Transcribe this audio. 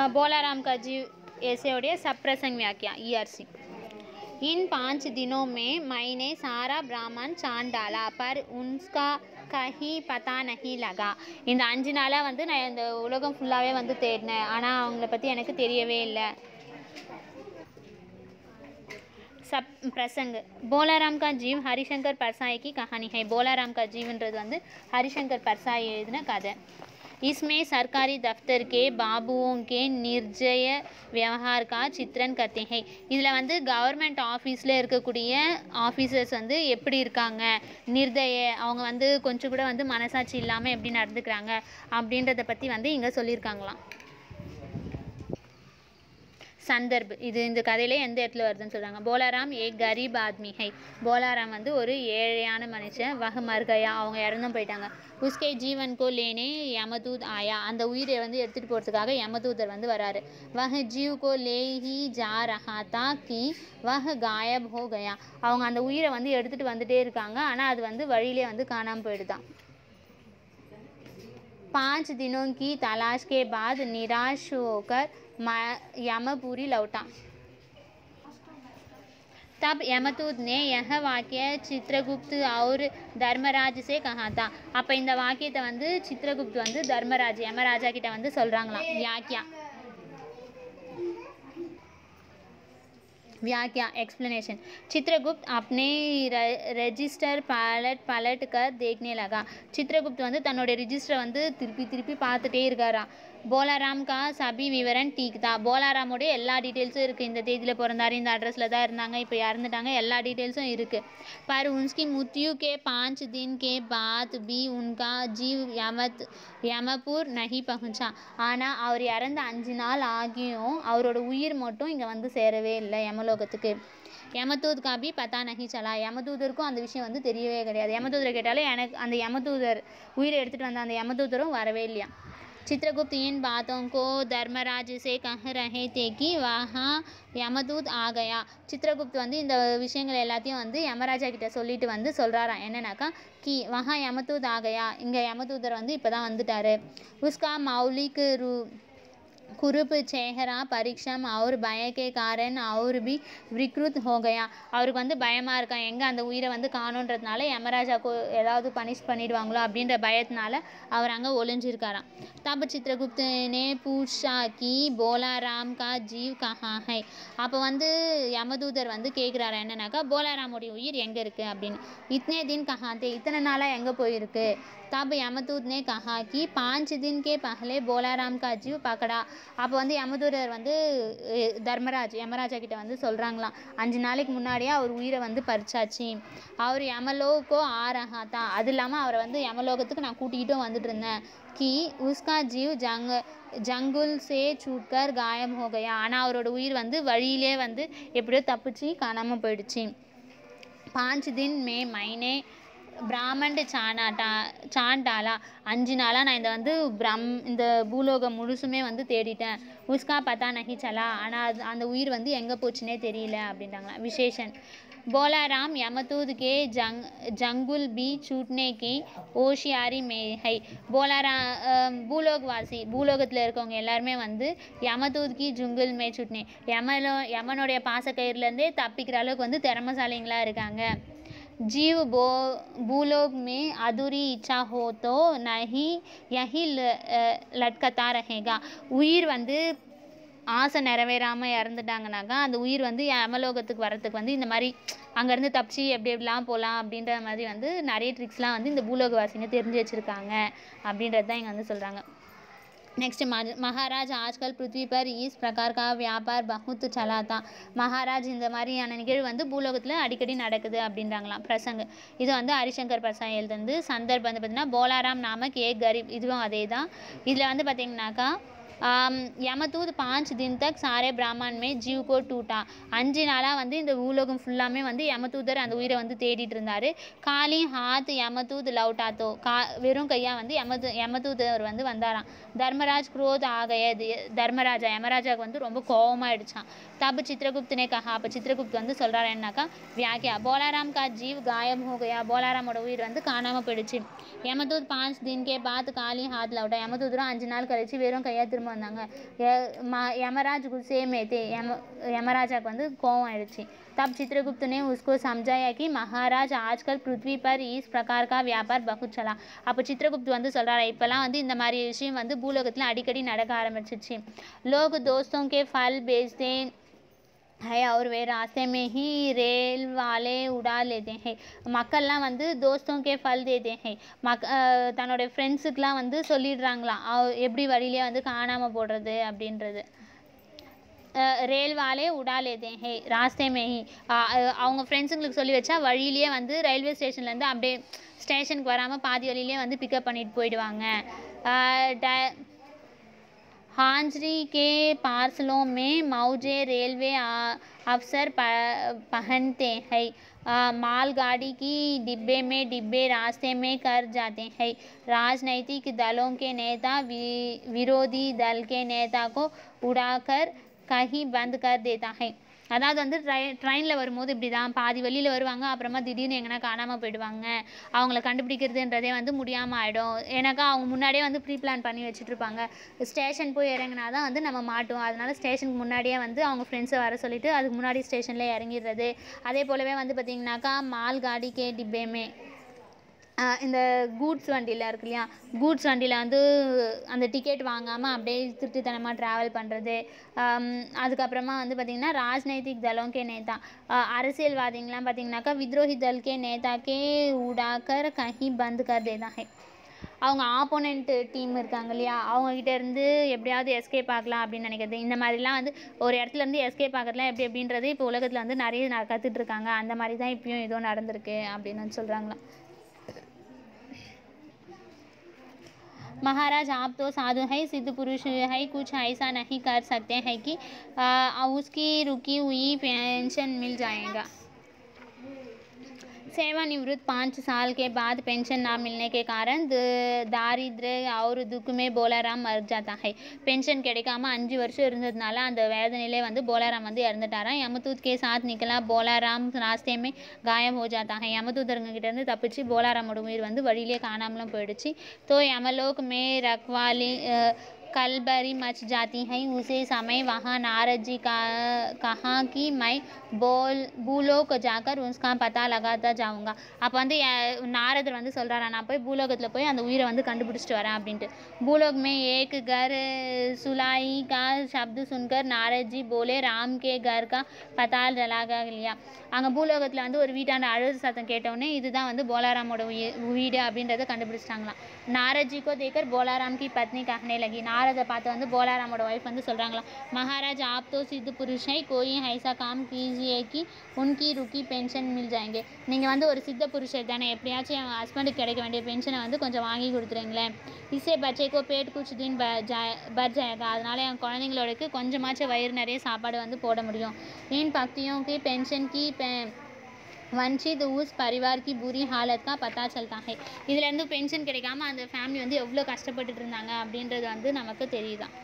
बोलाराम का जीव ऐसे उड़े सब प्रसंग व्याख्या ERC। इन 5 दिनों में मैंने सारा ब्राह्मण छान डाला पर उनका कहीं पता नहीं लगा। இந்த 5 நாளா வந்து நான் இந்த உலகம் ஃபுல்லாவே வந்து தேடினேன், ஆனால் அவங்கள பற்றி எனக்கு தெரியவே இல்லை। सब प्रसंग बोलाराम का जीव हरिशंकर परसाई की कहानी है। बोलाराम का जीवன்றது வந்து हरिशंकर परसाई எழுதின கதை। इसमें सरकारी दफ्तर के बाबुओं के निर्दय व्यवहार का चित्रण करते हैं। இதில் வந்து கவர்மெண்ட் ஆஃபீஸில் இருக்கக்கூடிய ஆஃபீஸர்ஸ் வந்து எப்படி இருக்காங்க, நிர்தய அவங்க வந்து கொஞ்சம் கூட வந்து மனசாட்சி இல்லாமல் எப்படி நடந்துக்கிறாங்க அப்படின்றத பற்றி வந்து இங்கே சொல்லியிருக்காங்களாம்। संदर्भ இது இந்த கதையிலே எந்த இடத்துல வருதுன்னு சொல்கிறாங்க। बोलाराम एक गरीब आदमी है। बोलाराम வந்து ஒரு ஏழையான மனுஷன்। वह मर गया அவங்க இறந்தும் போயிட்டாங்க। उसके जीवन को लेने यमदूत आया அந்த உயிரை வந்து எடுத்துகிட்டு போகிறதுக்காக யமதூதர் வந்து வராரு। वह जीव को ले ही जा रहा था कि वह गायब हो गया அவங்க அந்த உயிரை வந்து எடுத்துகிட்டு வந்துட்டே இருக்காங்க, ஆனால் அது வந்து வழியிலே வந்து காணாமல் போயிடுதான்। 5 दिनों की तलाश के बाद निराश होकर यमपुरी लौटा। तब यमदूत ने यह वाक्य चित्रगुप्त और धर्मराज से कहा था। அப்போ இந்த வாக்கியத்தை வந்து சித்திரகுப்த் வந்து தர்மராஜ் யமராஜா கிட்ட வந்து சொல்கிறாங்களாம்। व्याख्या एक्सप्लेनेशन। चित्रगुप्त अपने रजिस्टर पलट कर देखने लगा। चित्रगुप्त வந்து தன்னோட ரிஜிஸ்டரை வந்து திருப்பி பார்த்துட்டே இருக்காரா। बोलाराम का सभी विवरण ठीक था। போலாராமோடைய எல்லா டீட்டெயில்ஸும் இருக்குது, இந்த தேதியில் பிறந்தார், இந்த அட்ரஸில் தான் இருந்தாங்க, இப்போ இறந்துட்டாங்க, எல்லா டீட்டெயில்ஸும் இருக்குது। पर उनकी मृत्यु के 5 दिन के बाद भी उनका जीव यमपुर नहीं पहुँचा। ஆனால் அவர் இறந்து 5 நாள் ஆகியும் அவரோட உயிர் மட்டும் இங்கே வந்து சேரவே இல்லை யமலோகத்துக்கு। யமதூத் காபி பத்தா நஹி சலா யமதூதருக்கும் அந்த விஷயம் வந்து தெரியவே கிடையாது। யமதூதரை கேட்டாலே எனக்கு அந்த யமதூதர் உயிரை எடுத்துகிட்டு வந்த அந்த யமதூதரும் வரவே இல்லையா। चित्रगुप्त इन बातों को धर्मराज से कह रहे थे कि वहाँ यमदूत आ गया। चित्रगुप्त வந்து இந்த விஷயங்கள் எல்லாத்தையும் வந்து யமராஜா கிட்ட சொல்லிட்டு வந்து சொல்கிறாராம், என்னன்னாக்கா कि वहाँ यमदूत आ गया இங்கே யமதூதர் வந்து இப்போ தான் வந்துட்டார்। उसका मौलिक कुरूप चेहरा परीक्षम और भय के कारण और भी विकृत हो गया। அவருக்கு வந்து பயமாக இருக்கா, எங்கே அந்த உயிரை வந்து காணுன்றதுனால யமராஜாக்கு ஏதாவது பனிஷ் பண்ணிடுவாங்களோ அப்படின்ற பயத்தினால அவர் அங்கே ஒளிஞ்சிருக்காராம்। तब चित्रगुप्त ने पूछा कि बोलाराम का जीव कहाँ है। அப்போ வந்து யமதூதர் வந்து கேட்குறாரு, என்னன்னாக்கா போலாராமுடைய உயிர் எங்கே இருக்குது அப்படின்னு। इतने दिन कहाँ थे இத்தனை நாளாக எங்கே போயிருக்கு। तब यमदूत ने कहा कि 5 दिन के पहले बोलाराम का जीव पकड़ा। அப்போ வந்து யமதூதர் வந்து யமராஜா கிட்ட வந்து சொல்கிறாங்களாம், 5 நாளைக்கு முன்னாடியே அவர் உயிரை வந்து பறிச்சாச்சு। அவர் யமலோகோ ஆரஹாத்தா அது இல்லாமல் அவரை வந்து யமலோகத்துக்கு நான் கூட்டிகிட்டும் வந்துட்டு இருந்தேன்। कि उसका जीव जंगल से छूटकर गायब हो गया ஆனால் அவரோட உயிர் வந்து வழியிலே வந்து எப்படியோ தப்பிச்சு காணாமல் போயிடுச்சு। 5 दिन में मैंने பிராமண்ட் சாண்டாலா 5 நாளாக நான் இதை வந்து இந்த பூலோகம் முழுசுமே வந்து தேடிட்டேன்। உஸ்கா பத்தா நஹி சலா ஆனால் அந்த உயிர் வந்து எங்கே போச்சுன்னே தெரியல அப்படின்ட்டாங்களா। விசேஷன் बोलाराम यमदूत के जंगुल भी छूटने की होशियारी में है। பூலோகவாசி பூலோகத்தில் இருக்கவங்க எல்லாருமே வந்து யமதூத் கி ஜுங்குல் மே छूटने யமனுடைய பாசக்கயிறுலேருந்தே தப்பிக்கிற அளவுக்கு வந்து திறமசாலிங்களாக இருக்காங்க। जीव भूलोक में अधूरी इच्छा हो तो नहीं यही लटकता रहेगा। உயிர் வந்து ஆசை நிறைவேறாமல் இறந்துட்டாங்கனாக்கா அந்த உயிர் வந்து யமலோகத்துக்கு வரத்துக்கு வந்து இந்த மாதிரி அங்கேருந்து தப்பிச்சு எப்படிலாம் போகலாம் அப்படின்ற மாதிரி வந்து நிறைய ட்ரிக்ஸ்லாம் வந்து இந்த பூலோகவாசிங்க தெரிஞ்சு வச்சுருக்காங்க அப்படின்றது தான் இங்கே வந்து சொல்கிறாங்க। नेक्स्ट महाराज आजकल पृथ्वी पर इस प्रकार का व्यापार बहुत चला था। महाराज இந்த மாதிரியான நிகழ்வு வந்து பூலோகத்தில் அடிக்கடி நடக்குது அப்படின்றாங்களாம்। பிரசங்க இது வந்து ஹரிசங்கர் பிரசாத் எழுதுந்து சந்தர்ப்பம் வந்து பார்த்திங்கன்னா போலாராம் நாமக் ஏக் கரீப் இதுவும் அதே தான்। இதில் வந்து பார்த்திங்கனாக்கா यमदूत 5 दिन तक सारे ब्राह्मण में जीव को टूटा। 5 நாளாக வந்து இந்த பூலோகம் ஃபுல்லாமே வந்து யமதூதர் அந்த உயிரை வந்து தேடிட்டு இருந்தார்। காலி ஹாத் யமதூத் லவுட்டாத்தோ வெறும் கையாக வந்து யமதூதர் வந்து வந்தாராம்। தர்மராஜ் குரோத் ஆகையது தர்மராஜா யமராஜாவுக்கு வந்து ரொம்ப கோபமாகிடுச்சான்। தப் சித்திரகுப்தனே கஹா அப்போ சித்திரகுப்த் வந்து சொல்கிறாரு, என்னன்னாக்கா வியாக்கியா போலாராம் கா ஜீவ் காயப் ஹோ கயா போலாராமோட உயிர் வந்து காணாமல் போயிடுச்சு। யமதூத் 5 दिन के बाद காலி ஹாத் லவுட்டா யமதூதரும் 5 நாள் கழிச்சு வெறும் கையாக திரும்ப திரும்ப வந்தாங்க. यमराज गुस्से में थे. यमराजाக்கு வந்து கோவம் ஆயிடுச்சு. तब चित्रगुप्त ने उसको समझाया कि महाराज आजकल पृथ्वी पर इस प्रकार का व्यापार बहुत चला. அப்போ சித்திரகுப்து வந்து சொல்கிறாரு, இப்போல்லாம் வந்து இந்த மாதிரி விஷயம் வந்து பூலோகத்தில் அடிக்கடி நடக்க ஆரம்பிச்சிச்சு. लोग दोस्तों के फल बेचते है और वे रास्ते में ही रेल वाले उड़ा लेते हैं. மக்கள்லாம் வந்து दोस्तों के फल देते हैं. தன்னோட ஃப்ரெண்ட்ஸுக்கெலாம் வந்து சொல்லிடுறாங்களாம் எப்படி வழியிலே வந்து காணாமல் போடுறது அப்படின்றது. रेल वाले उड़ा लेते हैं रास्ते में ही. அவங்க ஃப்ரெண்ட்ஸுங்களுக்கு சொல்லி வச்சா வழியிலேயே வந்து ரயில்வே ஸ்டேஷன்லேருந்து அப்படியே ஸ்டேஷனுக்கு வராமல் பாதி வழியிலே வந்து பிக்கப் பண்ணிட்டு போயிடுவாங்க. हांजरी के पार्सलों में मौजे रेलवे अफसर पहनते हैं. मालगाड़ी की डिब्बे में डिब्बे रास्ते में कर जाते हैं. राजनीतिक दलों के नेता विरोधी दल के नेता को उड़ाकर कहीं बंद कर देता है. அதாவது வந்து ட்ரெயினில் வரும்போது இப்படி தான் பாதி வழியில் வருவாங்க, அப்புறமா திடீர்னு எங்கன்னா காணாமல் போயிடுவாங்க. அவங்கள கண்டுபிடிக்கிறதுன்றதே வந்து முடியாமல் ஆகிடும். ஏன்னாக்கா அவங்க முன்னாடியே வந்து ப்ரீ பிளான் பண்ணி வச்சுட்ருப்பாங்க. ஸ்டேஷன் போய் இறங்கினா தான் வந்து நம்ம மாட்டோம். அதனால் ஸ்டேஷனுக்கு முன்னாடியே வந்து அவங்க ஃப்ரெண்ட்ஸை வர சொல்லிவிட்டு அதுக்கு முன்னாடி ஸ்டேஷனில் இறங்கிடுறது. அதே போலவே வந்து பார்த்திங்கனாக்கா மால்காடி கே டிப்பேமே இந்த கூட்ஸ் வண்டியில் இருக்கு இல்லையா, கூட்ஸ் வண்டியில் வந்து அந்த டிக்கெட் வாங்காமல் அப்படியே திருட்டுத்தனமாக ட்ராவல் பண்ணுறது. அதுக்கப்புறமா வந்து பார்த்திங்கன்னா ராஜ்நைதிக் தலோங்கே நேதா அரசியல்வாதிங்களாம் பார்த்திங்கனாக்கா வித்ரோஹி தல்கே நேதாக்கே உடாக்கர் கஹி பந்த் கர் தேதா ஹை. அவங்க ஆப்போனண்ட் டீம் இருக்காங்க இல்லையா, அவங்ககிட்டேருந்து எப்படியாவது எஸ்கேப் ஆகலாம் அப்படின்னு நினைக்கிறது. இந்த மாதிரிலாம் வந்து ஒரு இடத்துலேருந்து எஸ்கேப் ஆகிறதுலாம் அப்படின்றது இப்போ உலகத்தில் வந்து நிறைய கற்றுட்ருக்காங்க. அந்த மாதிரி தான் இப்பயும் ஏதோ நடந்திருக்கு அப்படின்னு வந்து சொல்கிறாங்களாம். महाराज आप तो साधु है, सिद्ध पुरुष है, कुछ ऐसा नहीं कर सकते हैं कि उसकी रुकी हुई पेंशन मिल जाएगा. सेवानिवृत्त 5 साल के बाद पेंशन ना मिलने के कारण दारिद्र्य और दुख में बोलाराम मर जाता है. पेंशन கிடைக்காம 5 வருஷம் இருந்ததுனால அந்த வேதனையிலே வந்து போலாராம் வந்து இறந்துட்டாராம். யமதூத் के साथ निकला बोलाराम रास्ते में गायब हो जाता है. யமதூதர்கிட்ட இருந்து தப்பிச்சு போலாராமோட உயிர் வந்து வழியிலே காணாமலும் போயிடுச்சு. तो यमलोक में रखवाली कलबरी मच जाती है. उसी समय वहाँ नारद जी कहा कि मैं பூலோக் ஜாக்கர் உஸ்கா பத்தா லகாத்தா ஜாவுங்கா. அப்போ வந்து நாரதர் வந்து சொல்கிறாரா, நான் போய் பூலோகத்தில் போய் அந்த உயிரை வந்து கண்டுபிடிச்சிட்டு வரேன் அப்படின்ட்டு. பூலோக் மே ஏக் கர் சுலாயி கா சப்து சுன்கர் Narad J Pollay Ram K கர் கா பத்தா லகா இல்லையா. அங்கே பூலோகத்தில் வந்து ஒரு வீட்டாண்ட அழுது சத்தம் கேட்டவுடனே இதுதான் வந்து போலாராமோட வீடு அப்படின்றத கண்டுபிடிச்சிட்டாங்களாம். நாரத்ஜிக்கோ தேக்கர் போலாராம் கி பத்னி கஹனே லகி. நாரதை பார்த்து வந்து போலாராமோட ஒய்ஃப் வந்து சொல்கிறாங்களாம், மகாராஜ் ஆப் தோ சித்து புருஷ் ஹை, கோயி ஐசா காம் कीजिए कि उनकी रुकी पेंशन मिल जाएंगे. நீங்கள் வந்து ஒரு சித்த புருஷர் தானே, எப்படியாச்சும் என் ஹஸ்பண்டுக்கு கிடைக்க வேண்டிய பென்ஷனை வந்து கொஞ்சம் வாங்கி கொடுத்துருங்களேன். இசே பச்சைக்கோ பேட் குச் தின் பர் ஜாயேகா. அதனால் என் குழந்தைங்களோடக்கு கொஞ்சமாச்சும் வயிறு நிறைய சாப்பாடு வந்து போட முடியும். इन पक्तियों की पेंशन की वंचित उस परिवार की बुरी हालत का पता चलता है. இதுலேருந்து பென்ஷன் கிடைக்காம அந்த ஃபேமிலி வந்து எவ்வளோ கஷ்டப்பட்டுட்டு இருந்தாங்க அப்படின்றது வந்து நமக்கு தெரியுதான்.